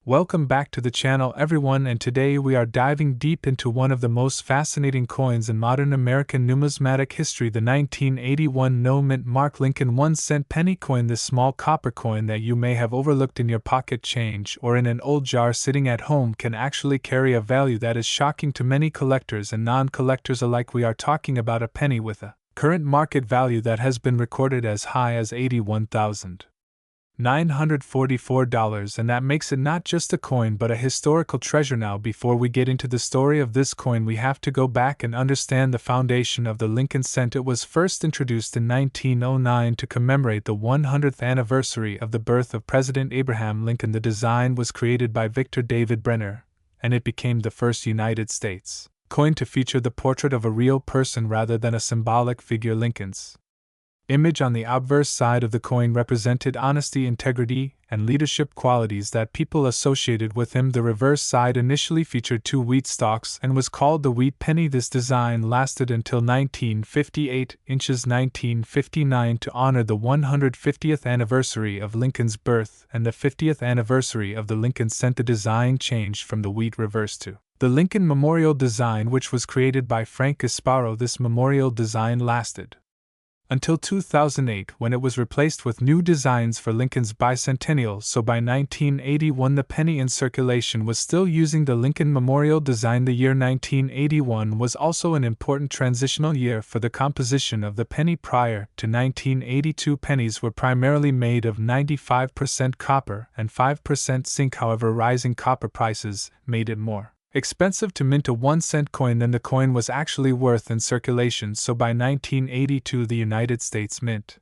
Welcome back to the channel, everyone, and today we are diving deep into one of the most fascinating coins in modern American numismatic history, the 1981 no-mint mark Lincoln 1-cent penny coin. This small copper coin that you may have overlooked in your pocket change or in an old jar sitting at home can actually carry a value that is shocking to many collectors and non-collectors alike. We are talking about a penny with a current market value that has been recorded as high as $81,944, and that makes it not just a coin but a historical treasure. Now, before we get into the story of this coin, we have to go back and understand the foundation of the Lincoln cent. It was first introduced in 1909 to commemorate the 100th anniversary of the birth of President Abraham Lincoln. The design was created by Victor David Brenner, and it became the first United States coin to feature the portrait of a real person rather than a symbolic figure. Lincoln's image on the obverse side of the coin represented honesty, integrity, and leadership, qualities that people associated with him. The reverse side initially featured two wheat stalks and was called the wheat penny. This design lasted until 1959 to honor the 150th anniversary of Lincoln's birth and the 50th anniversary of the Lincoln cent. The design changed from the wheat reverse to the Lincoln Memorial design, which was created by Frank Gasparo. This memorial design lasted until 2008, when it was replaced with new designs for Lincoln's bicentennial. So by 1981 the penny in circulation was still using the Lincoln Memorial design. The year 1981 was also an important transitional year for the composition of the penny. Prior to 1982, pennies were primarily made of 95% copper and 5% zinc. However, rising copper prices made it more expensive to mint a 1-cent coin than the coin was actually worth in circulation. So by 1982 the United States Mint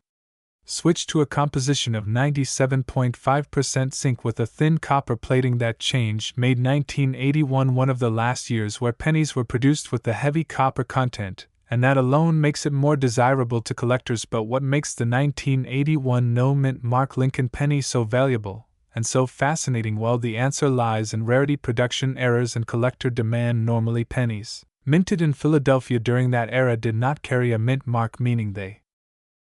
switched to a composition of 97.5% zinc with a thin copper plating. That change made 1981 one of the last years where pennies were produced with the heavy copper content, and that alone makes it more desirable to collectors. But what makes the 1981 no-mint mark Lincoln penny so valuable and so fascinating? Well, the answer lies in rarity, production errors, and collector demand. Normally, pennies minted in Philadelphia during that era did not carry a mint mark, meaning they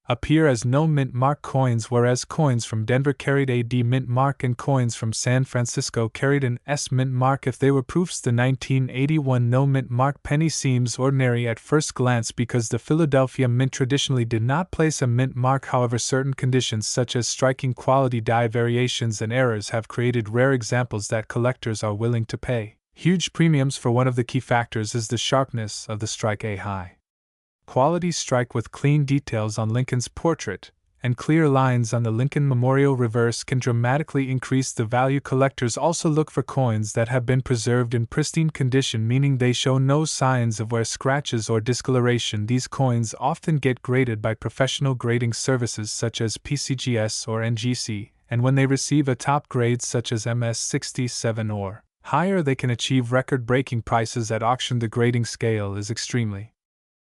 appear as no mint mark coins, whereas coins from Denver carried a D mint mark and coins from San Francisco carried an S mint mark. If they were proofs, the 1981 no mint mark penny seems ordinary at first glance because the Philadelphia Mint traditionally did not place a mint mark. However, certain conditions such as striking quality, die variations, and errors have created rare examples that collectors are willing to pay huge premiums for. One of the key factors is the sharpness of the strike. A high quality strike with clean details on Lincoln's portrait and clear lines on the Lincoln Memorial reverse can dramatically increase the value. Collectors also look for coins that have been preserved in pristine condition, meaning they show no signs of wear, scratches, or discoloration. These coins often get graded by professional grading services such as PCGS or NGC, and when they receive a top grade such as MS67 or higher, they can achieve record-breaking prices at auction. The grading scale is extremely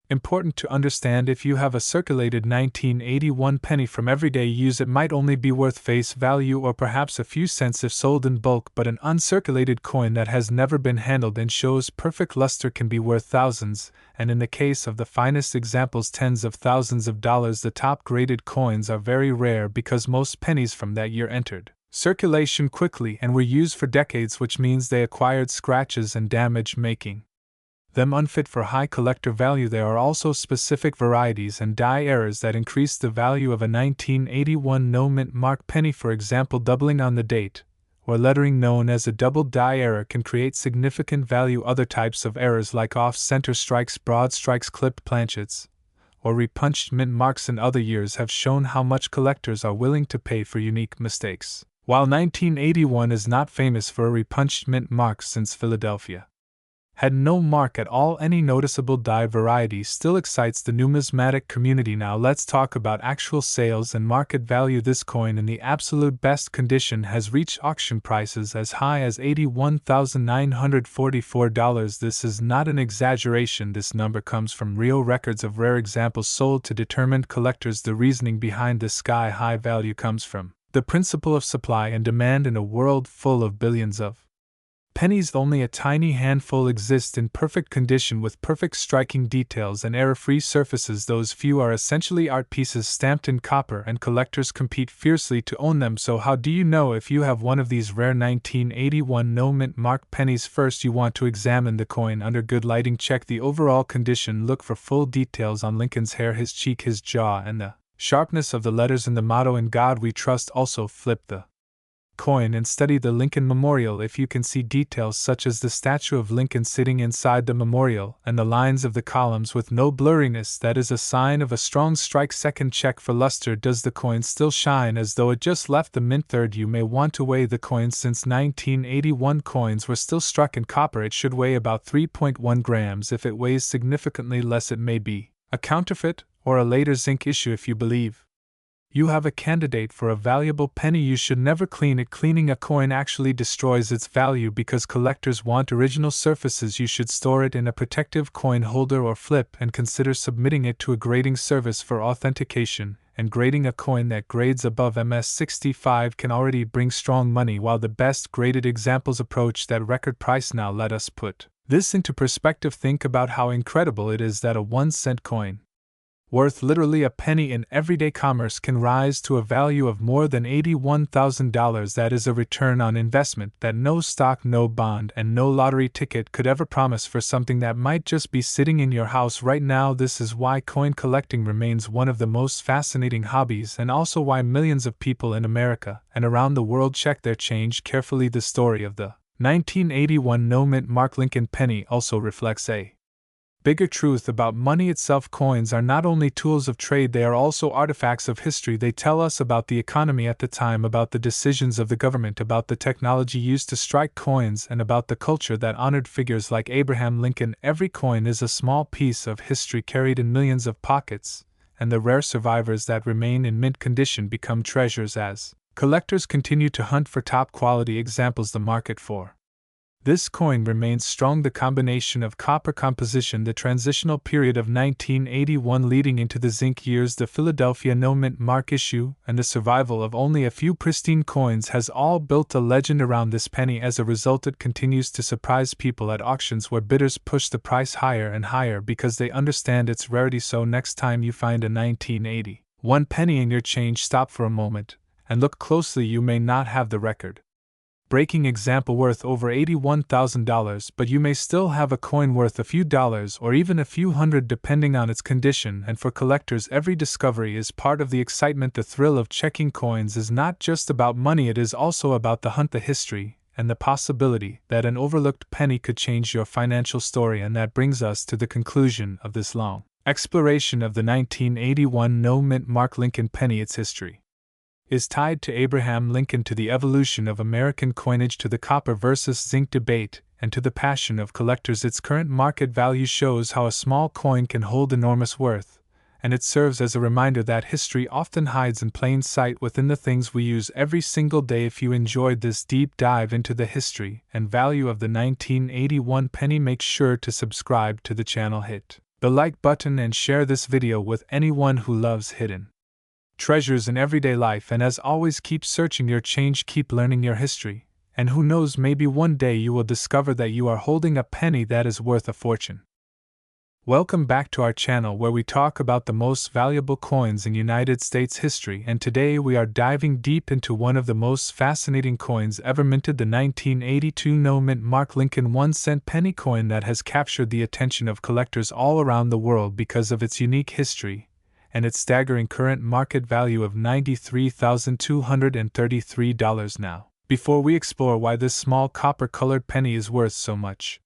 important to understand. If you have a circulated 1981 penny from everyday use, it might only be worth face value or perhaps a few cents if sold in bulk, but an uncirculated coin that has never been handled and shows perfect luster can be worth thousands, and in the case of the finest examples, tens of thousands of dollars. The top graded coins are very rare because most pennies from that year entered circulation quickly and were used for decades, which means they acquired scratches and damage, making them unfit for high collector value. There are also specific varieties and die errors that increase the value of a 1981 no-mint mark penny. For example, doubling on the date or lettering, known as a double die error, can create significant value. Other types of errors like off-center strikes, broad strikes, clipped planchets, or repunched mint marks in other years have shown how much collectors are willing to pay for unique mistakes. While 1981 is not famous for a repunched mint mark, since Philadelphia had no mark at all, any noticeable die variety still excites the numismatic community. Now let's talk about actual sales and market value. This coin in the absolute best condition has reached auction prices as high as $81,944. This is not an exaggeration. This number comes from real records of rare examples sold to determined collectors. The reasoning behind this sky-high value comes from the principle of supply and demand in a world full of billions of Pennies, only a tiny handful, exist in perfect condition with perfect striking details and error-free surfaces. Those few are essentially art pieces stamped in copper, and collectors compete fiercely to own them. So how do you know if you have one of these rare 1981 no-mint mark pennies? First, you want to examine the coin under good lighting. Check the overall condition. Look for full details on Lincoln's hair, his cheek, his jaw, and the sharpness of the letters in the motto, "In God We Trust." Also, flip the coin and study the Lincoln Memorial. If you can see details such as the statue of Lincoln sitting inside the memorial and the lines of the columns with no blurriness, that is a sign of a strong strike. Second, check for luster. Does the coin still shine as though it just left the mint? Third, you may want to weigh the coin. Since 1981 coins were still struck in copper, it should weigh about 3.1 grams. If it weighs significantly less, it may be a counterfeit or a later zinc issue. If you believe you have a candidate for a valuable penny, you should never clean it. Cleaning a coin actually destroys its value because collectors want original surfaces. You should store it in a protective coin holder or flip and consider submitting it to a grading service for authentication. And grading a coin that grades above MS65 can already bring strong money, while the best graded examples approach that record price. Now let us put this into perspective. Think about how incredible it is that a 1-cent coin, worth literally a penny in everyday commerce, can rise to a value of more than $81,000. That is a return on investment that no stock, no bond, and no lottery ticket could ever promise for something that might just be sitting in your house right now. This is why coin collecting remains one of the most fascinating hobbies, and also why millions of people in America and around the world check their change carefully. The story of the 1981 no-mint mark Lincoln penny also reflects a bigger truth about money itself. Coins are not only tools of trade, they are also artifacts of history. They tell us about the economy at the time, about the decisions of the government, about the technology used to strike coins, and about the culture that honored figures like Abraham Lincoln. Every coin is a small piece of history carried in millions of pockets, and the rare survivors that remain in mint condition become treasures as collectors continue to hunt for top quality examples. The market for this coin remains strong. The combination of copper composition, the transitional period of 1981 leading into the zinc years, the Philadelphia no-mint mark issue, and the survival of only a few pristine coins has all built a legend around this penny. As a result, it continues to surprise people at auctions where bidders push the price higher and higher because they understand its rarity. So next time you find a 1981 penny in your change, stop for a moment and look closely. You may not have the record breaking example worth over $81,000, but you may still have a coin worth a few dollars or even a few hundred depending on its condition. And for collectors, every discovery is part of the excitement. The thrill of checking coins is not just about money, it is also about the hunt, the history, and the possibility that an overlooked penny could change your financial story. And that brings us to the conclusion of this long exploration of the 1981 no-mint mark Lincoln penny. Its history is tied to Abraham Lincoln, to the evolution of American coinage, to the copper versus zinc debate, and to the passion of collectors. Its current market value shows how a small coin can hold enormous worth, and it serves as a reminder that history often hides in plain sight within the things we use every single day. If you enjoyed this deep dive into the history and value of the 1981 penny, make sure to subscribe to the channel, hit the like button, and share this video with anyone who loves hidden treasures in everyday life. And as always, keep searching your change, keep learning your history, and who knows, maybe one day you will discover that you are holding a penny that is worth a fortune. Welcome back to our channel, where we talk about the most valuable coins in United States history, and today we are diving deep into one of the most fascinating coins ever minted, the 1982 no-mint mark Lincoln 1-cent penny coin that has captured the attention of collectors all around the world because of its unique history and its staggering current market value of $93,233 now. Before we explore why this small copper-colored penny is worth so much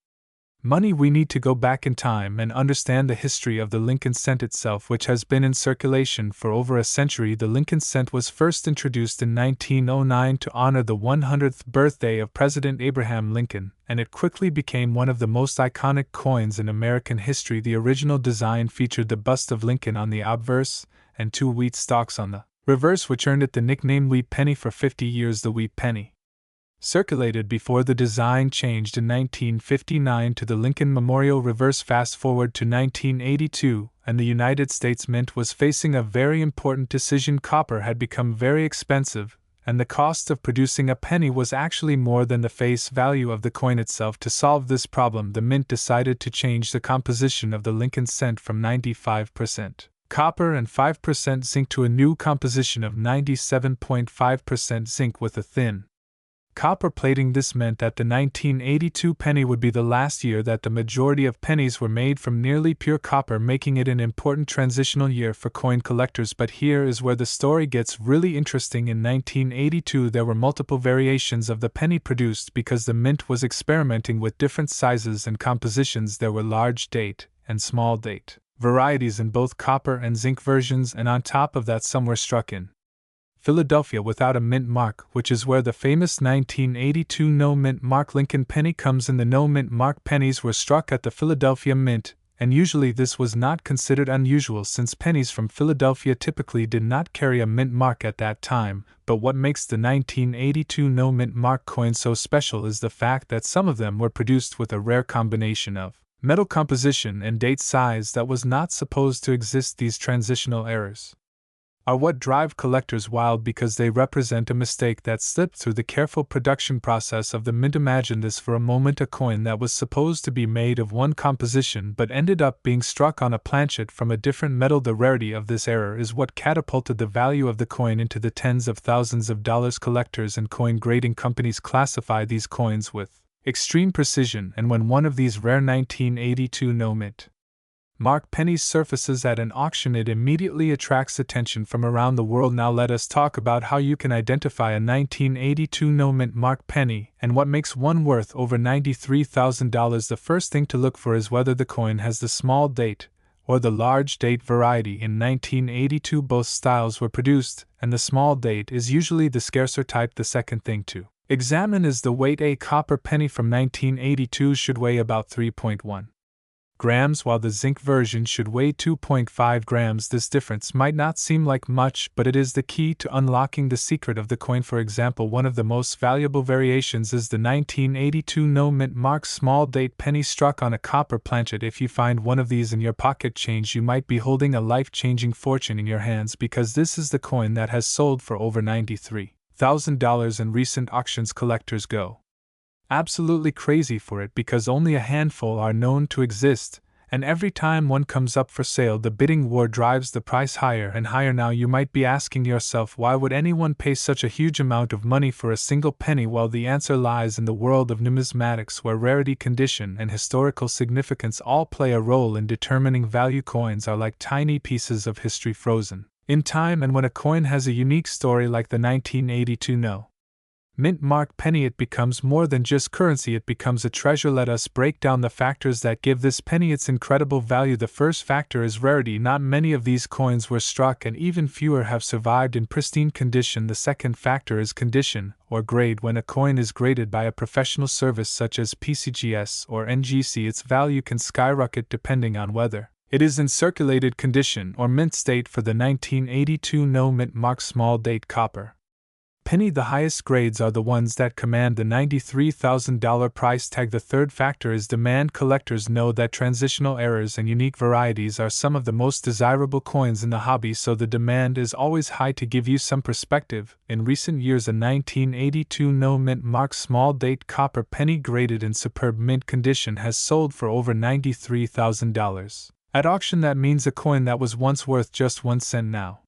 money, we need to go back in time and understand the history of the Lincoln cent itself, which has been in circulation for over a century. The Lincoln cent was first introduced in 1909 to honor the 100th birthday of President Abraham Lincoln, and it quickly became one of the most iconic coins in American history. The original design featured the bust of Lincoln on the obverse and 2 wheat stalks on the reverse, which earned it the nickname Wheat Penny. For 50 years, the Wheat Penny circulated before the design changed in 1959 to the Lincoln Memorial reverse. Fast forward to 1982, and the United States Mint was facing a very important decision. Copper had become very expensive, and the cost of producing a penny was actually more than the face value of the coin itself. To solve this problem, the mint decided to change the composition of the Lincoln cent from 95% copper and 5% zinc to a new composition of 97.5% zinc with a thin copper plating. This meant that the 1982 penny would be the last year that the majority of pennies were made from nearly pure copper, making it an important transitional year for coin collectors. But here is where the story gets really interesting. In 1982, there were multiple variations of the penny produced because the mint was experimenting with different sizes and compositions. There were large date and small date varieties in both copper and zinc versions, and on top of that, some were struck in Philadelphia without a mint mark, which is where the famous 1982 no mint mark Lincoln penny comes in. The no mint mark pennies were struck at the Philadelphia Mint, and usually this was not considered unusual since pennies from Philadelphia typically did not carry a mint mark at that time. But what makes the 1982 no mint mark coin so special is the fact that some of them were produced with a rare combination of metal composition and date size that was not supposed to exist. These transitional errors are what drive collectors wild because they represent a mistake that slipped through the careful production process of the mint. Imagine this for a moment: a coin that was supposed to be made of one composition but ended up being struck on a planchet from a different metal. The rarity of this error is what catapulted the value of the coin into the tens of thousands of dollars. Collectors and coin grading companies classify these coins with extreme precision, and when one of these rare 1982 no mint mark pennies surfaces at an auction, it immediately attracts attention from around the world. Now let us talk about how you can identify a 1982 no mint mark penny and what makes one worth over $93,000. The first thing to look for is whether the coin has the small date or the large date variety. In 1982 both styles were produced, and the small date is usually the scarcer type. The second thing to examine is the weight. A copper penny from 1982 should weigh about 3.1 grams, while the zinc version should weigh 2.5 grams. This difference might not seem like much, but it is the key to unlocking the secret of the coin. For example, one of the most valuable variations is the 1982 no mint mark small date penny struck on a copper planchet. If you find one of these in your pocket change, you might be holding a life-changing fortune in your hands, because this is the coin that has sold for over $93,000 in recent auctions. Collectors go absolutely crazy for it because only a handful are known to exist, and every time one comes up for sale, the bidding war drives the price higher and higher. Now you might be asking yourself, why would anyone pay such a huge amount of money for a single penny? Well, the answer lies in the world of numismatics, where rarity, condition, and historical significance all play a role in determining value. Coins are like tiny pieces of history frozen in time, and when a coin has a unique story like the 1982 no mint mark penny, it becomes more than just currency, it becomes a treasure. Let us break down the factors that give this penny its incredible value. The first factor is rarity. Not many of these coins were struck, and even fewer have survived in pristine condition. The second factor is condition, or grade. When a coin is graded by a professional service such as PCGS or NGC, its value can skyrocket depending on whether it is in circulated condition or mint state. For the 1982 no mint mark small date copper penny, the highest grades are the ones that command the $93,000 price tag. The third factor is demand. Collectors know that transitional errors and unique varieties are some of the most desirable coins in the hobby, so the demand is always high. To give you some perspective, in recent years a 1982 no mint mark small date copper penny graded in superb mint condition has sold for over $93,000. At auction, that means a coin that was once worth just 1 cent now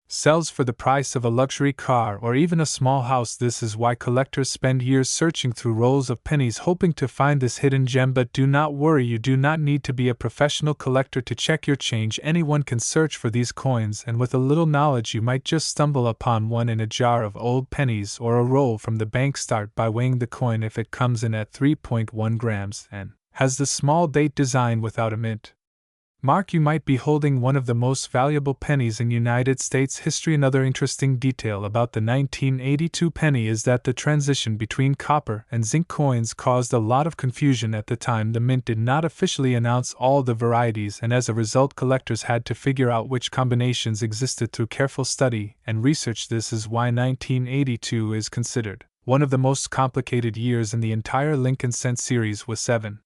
sells for the price of a luxury car or even a small house. This is why collectors spend years searching through rolls of pennies hoping to find this hidden gem. But do not worry, you do not need to be a professional collector to check your change. Anyone can search for these coins, and with a little knowledge you might just stumble upon one in a jar of old pennies or a roll from the bank. Start by weighing the coin. If it comes in at 3.1 grams and has the small date design without a mint mark, you might be holding one of the most valuable pennies in United States history. Another interesting detail about the 1982 penny is that the transition between copper and zinc coins caused a lot of confusion at the time. The mint did not officially announce all the varieties, and as a result collectors had to figure out which combinations existed through careful study and research. This is why 1982 is considered one of the most complicated years in the entire Lincoln cent series, with 7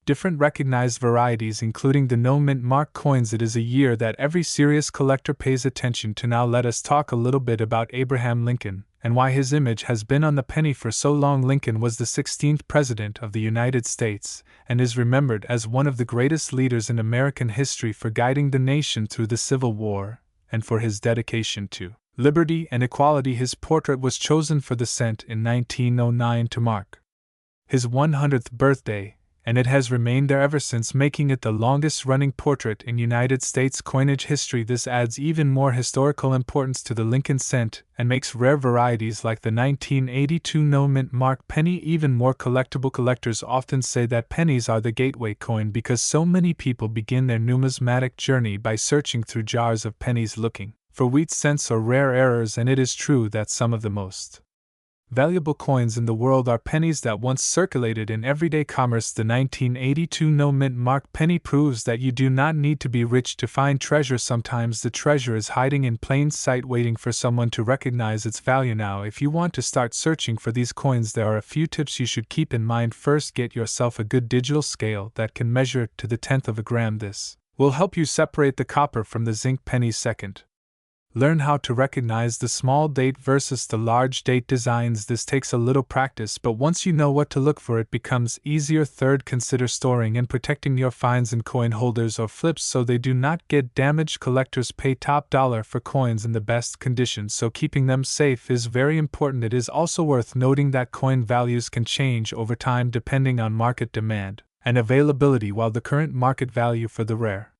different recognized varieties including the no mint mark coins. It is a year that every serious collector pays attention to. Now let us talk a little bit about Abraham Lincoln and why his image has been on the penny for so long. Lincoln was the 16th President of the United States and is remembered as one of the greatest leaders in American history for guiding the nation through the Civil War and for his dedication to liberty and equality. His portrait was chosen for the cent in 1909 to mark his 100th birthday, and it has remained there ever since, making it the longest-running portrait in United States coinage history. This adds even more historical importance to the Lincoln cent and makes rare varieties like the 1982 no-mint mark penny even more collectible. Collectors often say that pennies are the gateway coin because so many people begin their numismatic journey by searching through jars of pennies looking for wheat cents or rare errors, and it is true that some of the most valuable coins in the world are pennies that once circulated in everyday commerce. The 1982 no-mint mark penny proves that you do not need to be rich to find treasure. Sometimes the treasure is hiding in plain sight, waiting for someone to recognize its value. Now, if you want to start searching for these coins, there are a few tips you should keep in mind. First, get yourself a good digital scale that can measure to the tenth of a gram. This will help you separate the copper from the zinc pennies. Second, learn how to recognize the small date versus the large date designs. This takes a little practice, but once you know what to look for, it becomes easier. Third, consider storing and protecting your finds in coin holders or flips so they do not get damaged. Collectors pay top dollar for coins in the best condition, so keeping them safe is very important. It is also worth noting that coin values can change over time depending on market demand and availability. While the current market value for the rare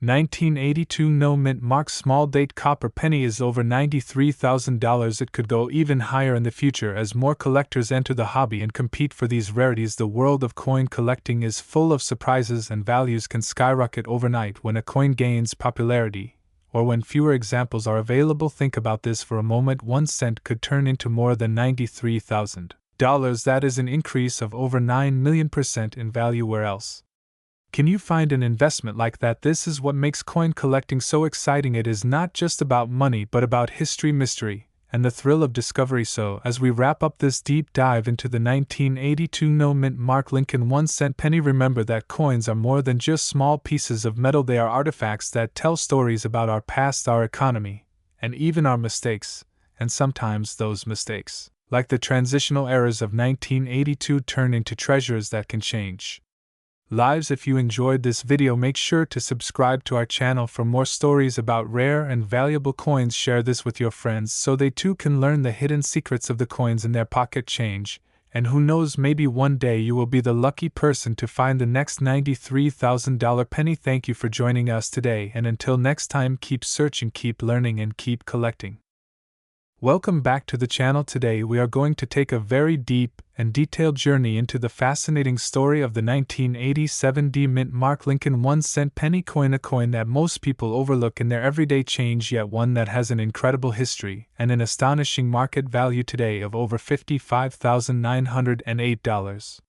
1982 no-mint mark small date copper penny is over $93,000, it could go even higher in the future as more collectors enter the hobby and compete for these rarities. The world of coin collecting is full of surprises, and values can skyrocket overnight when a coin gains popularity, or when fewer examples are available. Think about this for a moment. 1 cent could turn into more than $93,000. That is an increase of over 9,000,000% in value. Where else can you find an investment like that? This is what makes coin collecting so exciting. It is not just about money but about history, mystery, and the thrill of discovery. So, as we wrap up this deep dive into the 1982 no-mint mark Lincoln 1 cent penny, remember that coins are more than just small pieces of metal. They are artifacts that tell stories about our past, our economy, and even our mistakes. And sometimes those mistakes, like the transitional errors of 1982, turn into treasures that can change lives. If you enjoyed this video, make sure to subscribe to our channel for more stories about rare and valuable coins. Share this with your friends so they too can learn the hidden secrets of the coins in their pocket change. And who knows, maybe one day you will be the lucky person to find the next $93,000 penny. Thank you for joining us today, and until next time, keep searching, keep learning, and keep collecting. Welcome back to the channel. Today we are going to take a very deep and detailed journey into the fascinating story of the 1987 D-Mint mark Lincoln 1 cent penny coin, a coin that most people overlook in their everyday change, yet one that has an incredible history and an astonishing market value today of over $55,908.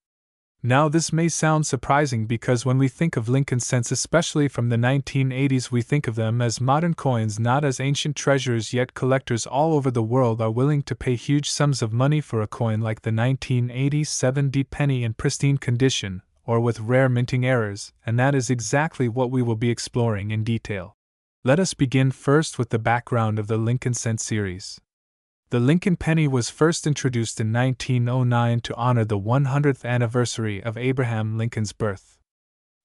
Now, this may sound surprising because when we think of Lincoln cents, especially from the 1980s, we think of them as modern coins, not as ancient treasures. Yet collectors all over the world are willing to pay huge sums of money for a coin like the 1987 D penny in pristine condition, or with rare minting errors, and that is exactly what we will be exploring in detail. Let us begin first with the background of the Lincoln cent series. The Lincoln penny was first introduced in 1909 to honor the 100th anniversary of Abraham Lincoln's birth.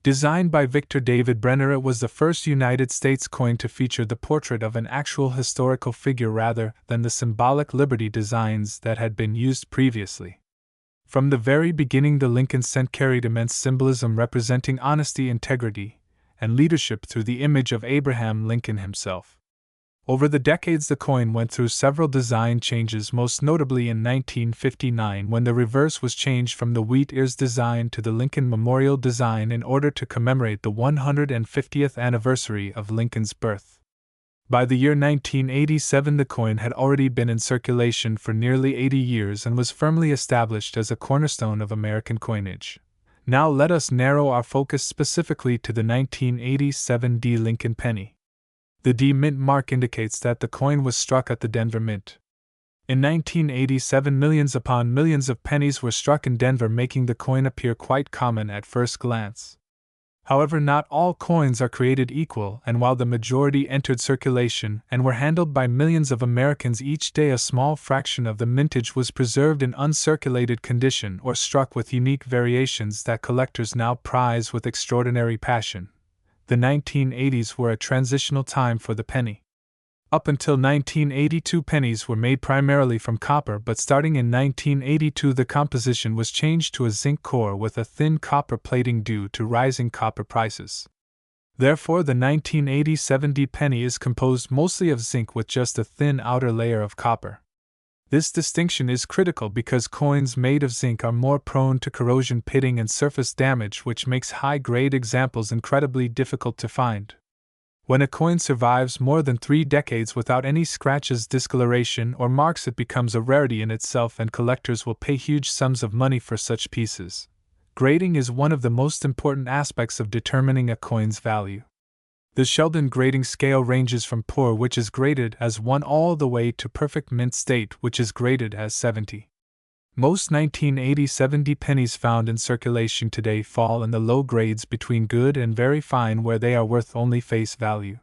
Designed by Victor David Brenner, it was the first United States coin to feature the portrait of an actual historical figure rather than the symbolic Liberty designs that had been used previously. From the very beginning, the Lincoln cent carried immense symbolism representing honesty, integrity, and leadership through the image of Abraham Lincoln himself. Over the decades, the coin went through several design changes, most notably in 1959 when the reverse was changed from the wheat ears design to the Lincoln Memorial design in order to commemorate the 150th anniversary of Lincoln's birth. By the year 1987, the coin had already been in circulation for nearly 80 years and was firmly established as a cornerstone of American coinage. Now let us narrow our focus specifically to the 1987 D Lincoln penny. The D-Mint mark indicates that the coin was struck at the Denver Mint. In 1987, millions upon millions of pennies were struck in Denver, making the coin appear quite common at first glance. However, not all coins are created equal, and while the majority entered circulation and were handled by millions of Americans each day, a small fraction of the mintage was preserved in uncirculated condition or struck with unique variations that collectors now prize with extraordinary passion. The 1980s were a transitional time for the penny. Up until 1982, pennies were made primarily from copper, but starting in 1982 the composition was changed to a zinc core with a thin copper plating due to rising copper prices. Therefore, the 1980 penny is composed mostly of zinc with just a thin outer layer of copper. This distinction is critical because coins made of zinc are more prone to corrosion, pitting, and surface damage, which makes high-grade examples incredibly difficult to find. When a coin survives more than 3 decades without any scratches, discoloration, or marks, it becomes a rarity in itself, and collectors will pay huge sums of money for such pieces. Grading is one of the most important aspects of determining a coin's value. The Sheldon grading scale ranges from poor, which is graded as 1, all the way to perfect mint state, which is graded as 70. Most 1980 pennies found in circulation today fall in the low grades between good and very fine, where they are worth only face value.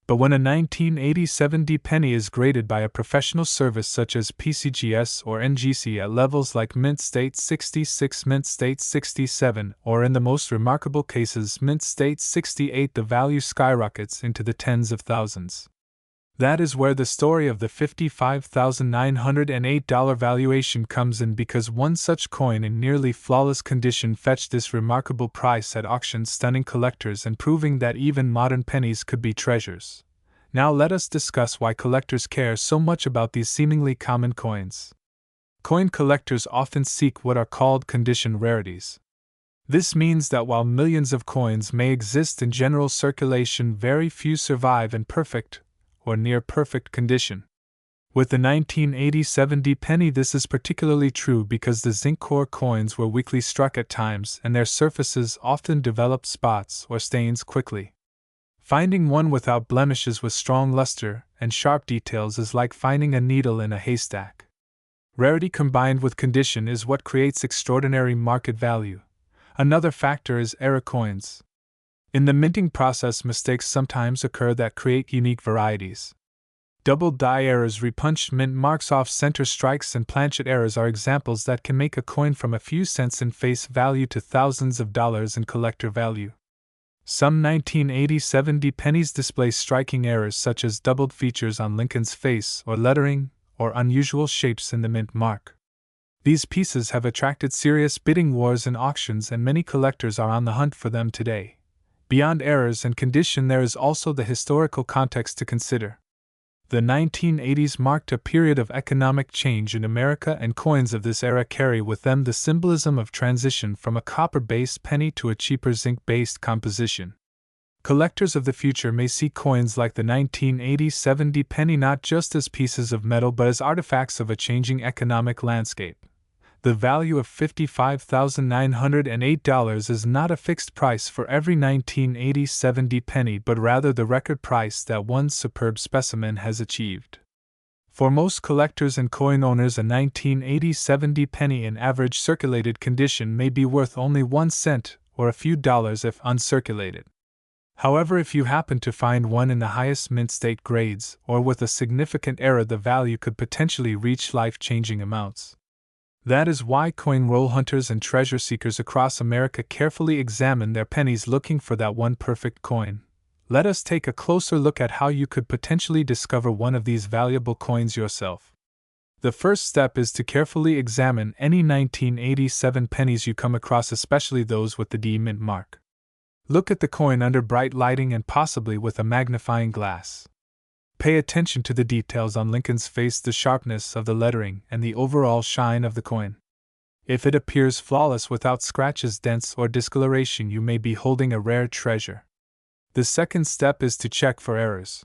But when a 1980 penny is graded by a professional service such as PCGS or NGC at levels like mint state 66, mint state 67, or in the most remarkable cases mint state 68, the value skyrockets into the tens of thousands. That is where the story of the $55,908 valuation comes in, because one such coin in nearly flawless condition fetched this remarkable price at auction, stunning collectors and proving that even modern pennies could be treasures. Now let us discuss why collectors care so much about these seemingly common coins. Coin collectors often seek what are called condition rarities. This means that while millions of coins may exist in general circulation, very few survive in perfect or near perfect condition. With the 1980 penny, this is particularly true because the zinc core coins were weakly struck at times and their surfaces often developed spots or stains quickly. Finding one without blemishes with strong luster and sharp details is like finding a needle in a haystack. Rarity combined with condition is what creates extraordinary market value. Another factor is error coins. In the minting process, mistakes sometimes occur that create unique varieties. Double die errors, repunched mint marks, off-center strikes, and planchet errors are examples that can make a coin from a few cents in face value to thousands of dollars in collector value. Some 1980 pennies display striking errors such as doubled features on Lincoln's face or lettering, or unusual shapes in the mint mark. These pieces have attracted serious bidding wars and auctions, and many collectors are on the hunt for them today. Beyond errors and condition, there is also the historical context to consider. The 1980s marked a period of economic change in America, and coins of this era carry with them the symbolism of transition from a copper-based penny to a cheaper zinc-based composition. Collectors of the future may see coins like the 1980 penny not just as pieces of metal but as artifacts of a changing economic landscape. The value of $55,908 is not a fixed price for every 1980 penny, but rather the record price that one superb specimen has achieved. For most collectors and coin owners, a 1980 penny in average circulated condition may be worth only 1 cent or a few dollars if uncirculated. However, if you happen to find one in the highest mint state grades or with a significant error, the value could potentially reach life-changing amounts. That is why coin roll hunters and treasure seekers across America carefully examine their pennies looking for that one perfect coin. Let us take a closer look at how you could potentially discover one of these valuable coins yourself. The first step is to carefully examine any 1987 pennies you come across, especially those with the D mint mark. Look at the coin under bright lighting and possibly with a magnifying glass. Pay attention to the details on Lincoln's face, the sharpness of the lettering, and the overall shine of the coin. If it appears flawless without scratches, dents, or discoloration, you may be holding a rare treasure. The second step is to check for errors.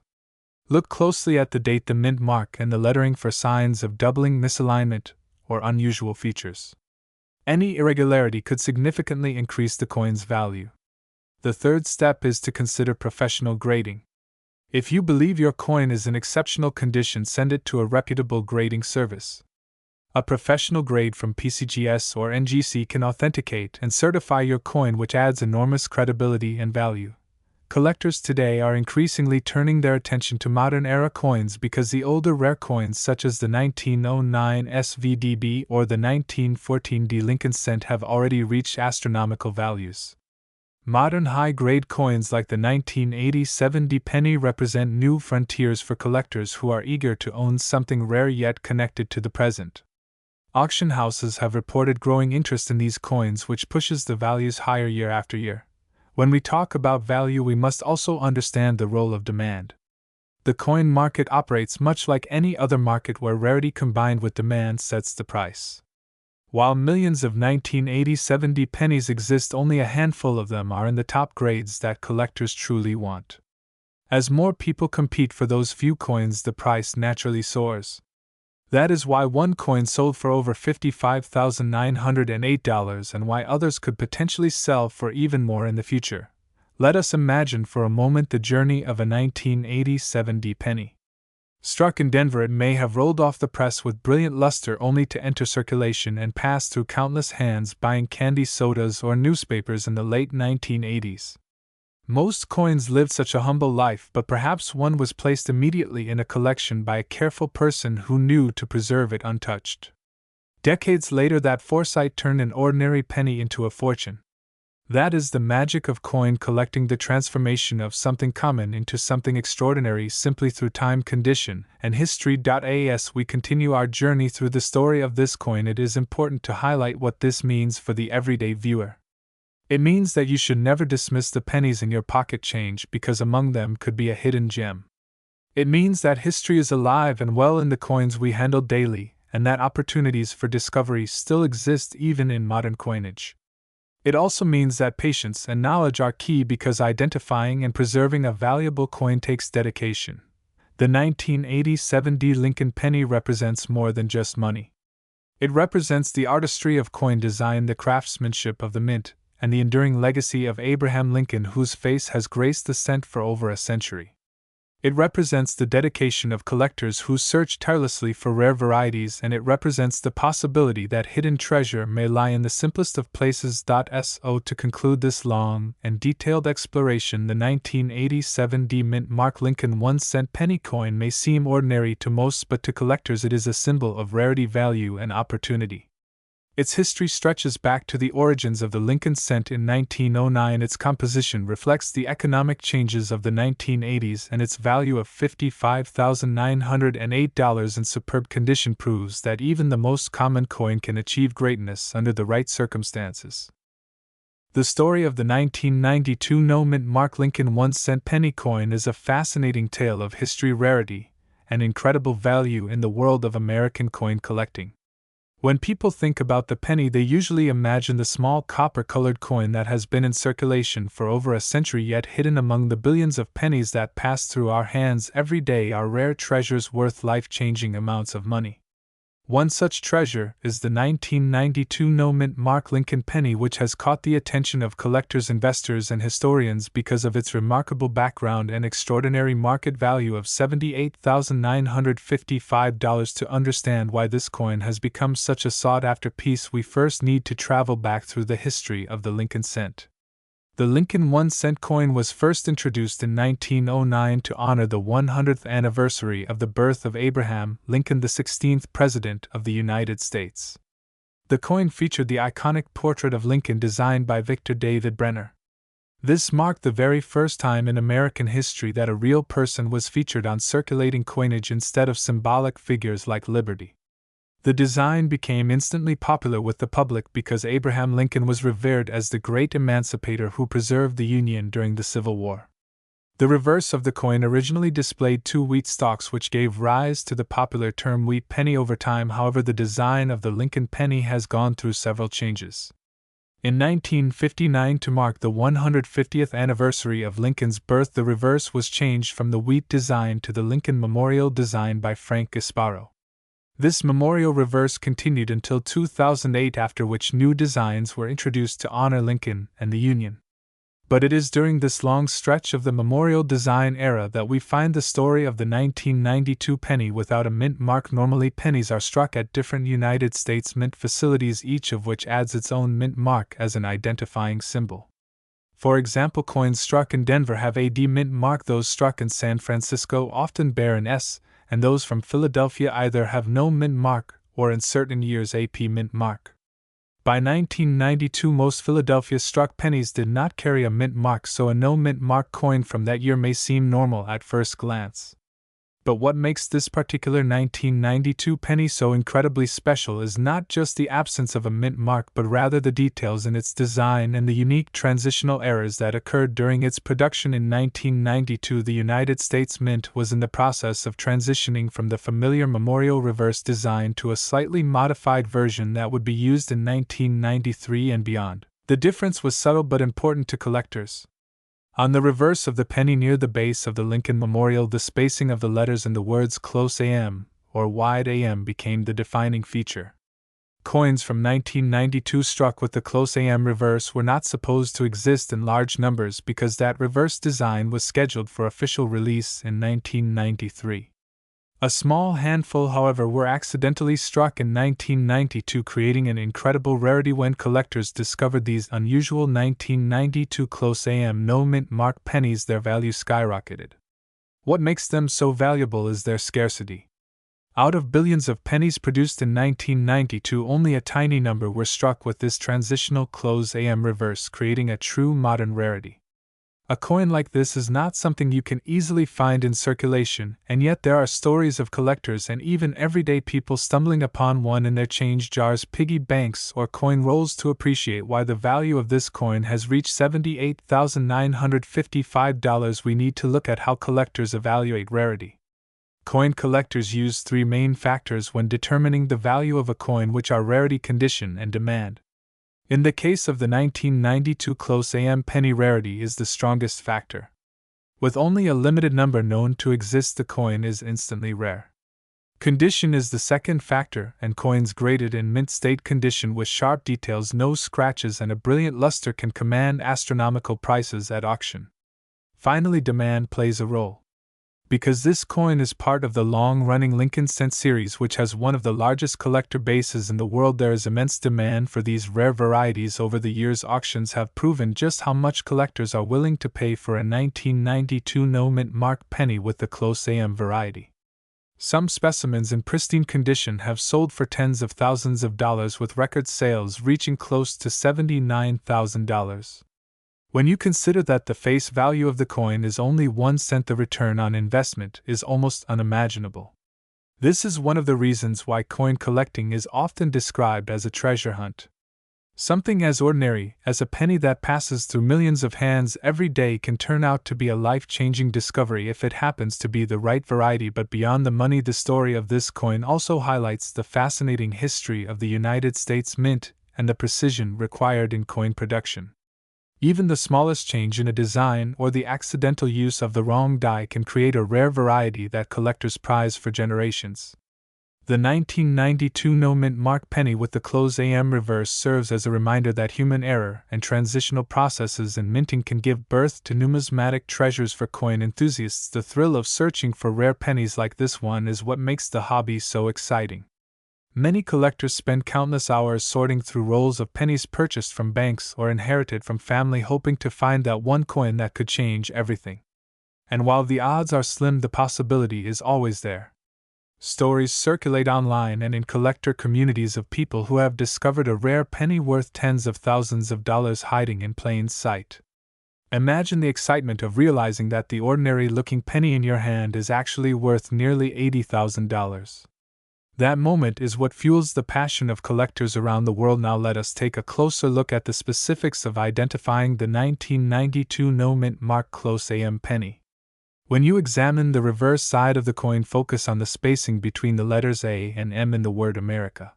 Look closely at the date, the mint mark, and the lettering for signs of doubling, misalignment, or unusual features. Any irregularity could significantly increase the coin's value. The third step is to consider professional grading. If you believe your coin is in exceptional condition, send it to a reputable grading service. A professional grade from PCGS or NGC can authenticate and certify your coin, which adds enormous credibility and value. Collectors today are increasingly turning their attention to modern-era coins because the older rare coins such as the 1909 SVDB or the 1914 D Lincoln cent have already reached astronomical values. Modern high-grade coins like the 1987 D penny represent new frontiers for collectors who are eager to own something rare yet connected to the present. Auction houses have reported growing interest in these coins, which pushes the values higher year after year. When we talk about value, we must also understand the role of demand. The coin market operates much like any other market where rarity combined with demand sets the price. While millions of 1987 D pennies exist, only a handful of them are in the top grades that collectors truly want. As more people compete for those few coins, the price naturally soars. That is why one coin sold for over $55,908 and why others could potentially sell for even more in the future. Let us imagine for a moment the journey of a 1987 D penny. Struck in Denver, it may have rolled off the press with brilliant luster only to enter circulation and pass through countless hands buying candy, sodas, or newspapers in the late 1980s. Most coins lived such a humble life, but perhaps one was placed immediately in a collection by a careful person who knew to preserve it untouched. Decades later, that foresight turned an ordinary penny into a fortune. That is the magic of coin collecting, the transformation of something common into something extraordinary simply through time, condition, and history. As we continue our journey through the story of this coin, it is important to highlight what this means for the everyday viewer. It means that you should never dismiss the pennies in your pocket change because among them could be a hidden gem. It means that history is alive and well in the coins we handle daily, and that opportunities for discovery still exist even in modern coinage. It also means that patience and knowledge are key because identifying and preserving a valuable coin takes dedication. The 1987 D Lincoln penny represents more than just money. It represents the artistry of coin design, the craftsmanship of the mint, and the enduring legacy of Abraham Lincoln, whose face has graced the cent for over a century. It represents the dedication of collectors who search tirelessly for rare varieties, and it represents the possibility that hidden treasure may lie in the simplest of places. To conclude this long and detailed exploration, the 1987 D Mint Mark Lincoln 1-cent penny coin may seem ordinary to most, but to collectors it is a symbol of rarity, value, and opportunity. Its history stretches back to the origins of the Lincoln cent in 1909. Its composition reflects the economic changes of the 1980s, and its value of $55,908 in superb condition proves that even the most common coin can achieve greatness under the right circumstances. The story of the 1992 no-mint Mark Lincoln 1-cent penny coin is a fascinating tale of history, rarity, and incredible value in the world of American coin collecting. When people think about the penny, they usually imagine the small copper-colored coin that has been in circulation for over a century, yet hidden among the billions of pennies that pass through our hands every day are rare treasures worth life-changing amounts of money. One such treasure is the 1992 no-mint Mark Lincoln penny, which has caught the attention of collectors, investors, and historians because of its remarkable background and extraordinary market value of $78,955. To understand why this coin has become such a sought-after piece, we first need to travel back through the history of the Lincoln cent. The Lincoln 1-cent coin was first introduced in 1909 to honor the 100th anniversary of the birth of Abraham Lincoln, the 16th President of the United States. The coin featured the iconic portrait of Lincoln designed by Victor David Brenner. This marked the very first time in American history that a real person was featured on circulating coinage instead of symbolic figures like Liberty. The design became instantly popular with the public because Abraham Lincoln was revered as the great emancipator who preserved the Union during the Civil War. The reverse of the coin originally displayed 2 wheat stalks, which gave rise to the popular term wheat penny. Over time, however, the design of the Lincoln penny has gone through several changes. In 1959, to mark the 150th anniversary of Lincoln's birth, the reverse was changed from the wheat design to the Lincoln Memorial design by Frank Gasparo. This memorial reverse continued until 2008, after which new designs were introduced to honor Lincoln and the Union. But it is during this long stretch of the memorial design era that we find the story of the 1992 penny without a mint mark. Normally, pennies are struck at different United States mint facilities, each of which adds its own mint mark as an identifying symbol. For example, coins struck in Denver have a D mint mark, those struck in San Francisco often bear an S, and those from Philadelphia either have no mint mark or in certain years a P mint mark. By 1992, most Philadelphia-struck pennies did not carry a mint mark, so a no mint mark coin from that year may seem normal at first glance. But what makes this particular 1992 penny so incredibly special is not just the absence of a mint mark, but rather the details in its design and the unique transitional errors that occurred during its production. In 1992, the United States Mint was in the process of transitioning from the familiar memorial reverse design to a slightly modified version that would be used in 1993 and beyond. The difference was subtle but important to collectors. On the reverse of the penny near the base of the Lincoln Memorial, the spacing of the letters in the words close AM or wide AM became the defining feature. Coins from 1992 struck with the close AM reverse were not supposed to exist in large numbers because that reverse design was scheduled for official release in 1993. A small handful, however, were accidentally struck in 1992, creating an incredible rarity. When collectors discovered these unusual 1992 close AM no mint mark pennies, their value skyrocketed. What makes them so valuable is their scarcity. Out of billions of pennies produced in 1992, only a tiny number were struck with this transitional close AM reverse, creating a true modern rarity. A coin like this is not something you can easily find in circulation, and yet there are stories of collectors and even everyday people stumbling upon one in their change jars, piggy banks, or coin rolls. To appreciate why the value of this coin has reached $78,955, we need to look at how collectors evaluate rarity. Coin collectors use three main factors when determining the value of a coin, which are rarity, condition, and demand. In the case of the 1992 close AM penny, rarity is the strongest factor. With only a limited number known to exist, the coin is instantly rare. Condition is the second factor, and coins graded in mint state condition with sharp details, no scratches, and a brilliant luster can command astronomical prices at auction. Finally, demand plays a role. Because this coin is part of the long-running Lincoln Cent series, which has one of the largest collector bases in the world, there is immense demand for these rare varieties. Over the years, auctions have proven just how much collectors are willing to pay for a 1992 no mint mark penny with the close AM variety. Some specimens in pristine condition have sold for tens of thousands of dollars, with record sales reaching close to $79,000. When you consider that the face value of the coin is only 1 cent, the return on investment is almost unimaginable. This is one of the reasons why coin collecting is often described as a treasure hunt. Something as ordinary as a penny that passes through millions of hands every day can turn out to be a life-changing discovery if it happens to be the right variety. But beyond the money, the story of this coin also highlights the fascinating history of the United States Mint and the precision required in coin production. Even the smallest change in a design or the accidental use of the wrong die can create a rare variety that collectors prize for generations. The 1992 no mint mark penny with the close AM reverse serves as a reminder that human error and transitional processes in minting can give birth to numismatic treasures. For coin enthusiasts, the thrill of searching for rare pennies like this one is what makes the hobby so exciting. Many collectors spend countless hours sorting through rolls of pennies purchased from banks or inherited from family, hoping to find that one coin that could change everything. And while the odds are slim, the possibility is always there. Stories circulate online and in collector communities of people who have discovered a rare penny worth tens of thousands of dollars hiding in plain sight. Imagine the excitement of realizing that the ordinary-looking penny in your hand is actually worth nearly $80,000. That moment is what fuels the passion of collectors around the world. Now let us take a closer look at the specifics of identifying the 1992 no mint mark close AM penny. When you examine the reverse side of the coin, focus on the spacing between the letters A and M in the word America.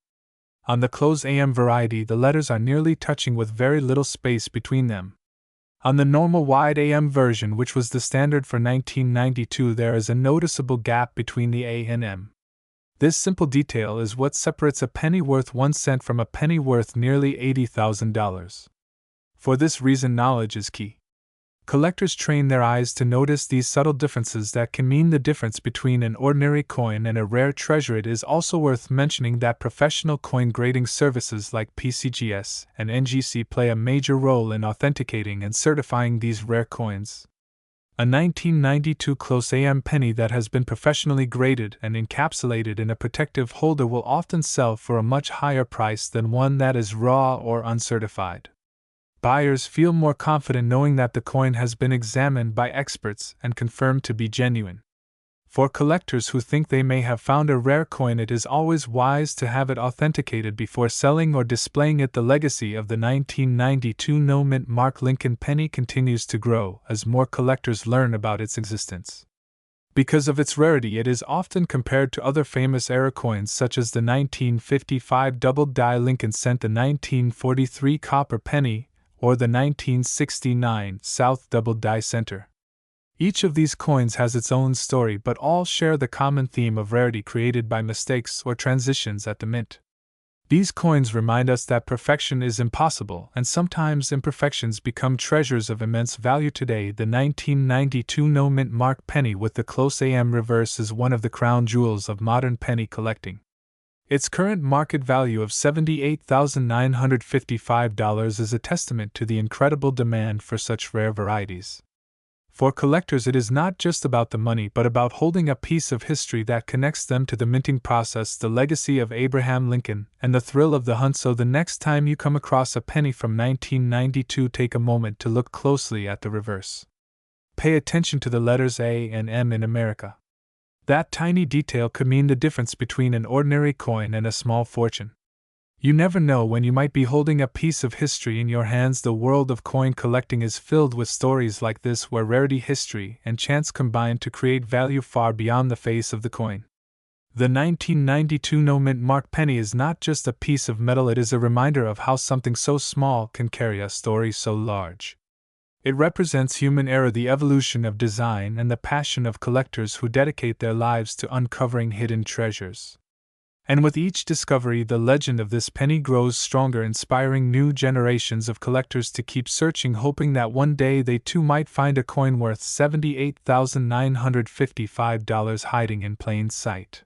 On the close AM variety, the letters are nearly touching with very little space between them. On the normal wide AM version, which was the standard for 1992, there is a noticeable gap between the A and M. This simple detail is what separates a penny worth 1 cent from a penny worth nearly $80,000. For this reason, knowledge is key. Collectors train their eyes to notice these subtle differences that can mean the difference between an ordinary coin and a rare treasure. It is also worth mentioning that professional coin grading services like PCGS and NGC play a major role in authenticating and certifying these rare coins. A 1992 close AM penny that has been professionally graded and encapsulated in a protective holder will often sell for a much higher price than one that is raw or uncertified. Buyers feel more confident knowing that the coin has been examined by experts and confirmed to be genuine. For collectors who think they may have found a rare coin, it is always wise to have it authenticated before selling or displaying it. The legacy of the 1992 no-mint mark Lincoln penny continues to grow as more collectors learn about its existence. Because of its rarity, it is often compared to other famous era coins such as the 1955 double-die Lincoln cent, the 1943 copper penny, or the 1969 South double-die center. Each of these coins has its own story, but all share the common theme of rarity created by mistakes or transitions at the mint. These coins remind us that perfection is impossible, and sometimes imperfections become treasures of immense value. Today, the 1992 no-mint mark penny with the close AM reverse is one of the crown jewels of modern penny collecting. Its current market value of $78,955 is a testament to the incredible demand for such rare varieties. For collectors, it is not just about the money but about holding a piece of history that connects them to the minting process, the legacy of Abraham Lincoln, and the thrill of the hunt. So the next time you come across a penny from 1992, take a moment to look closely at the reverse. Pay attention to the letters A and M in America. That tiny detail could mean the difference between an ordinary coin and a small fortune. You never know when you might be holding a piece of history in your hands. The world of coin collecting is filled with stories like this, where rarity, history, and chance combine to create value far beyond the face of the coin. The 1992 no-mint mark penny is not just a piece of metal, it is a reminder of how something so small can carry a story so large. It represents human error, the evolution of design, and the passion of collectors who dedicate their lives to uncovering hidden treasures. And with each discovery, the legend of this penny grows stronger, inspiring new generations of collectors to keep searching, hoping that one day they too might find a coin worth $78,955 hiding in plain sight.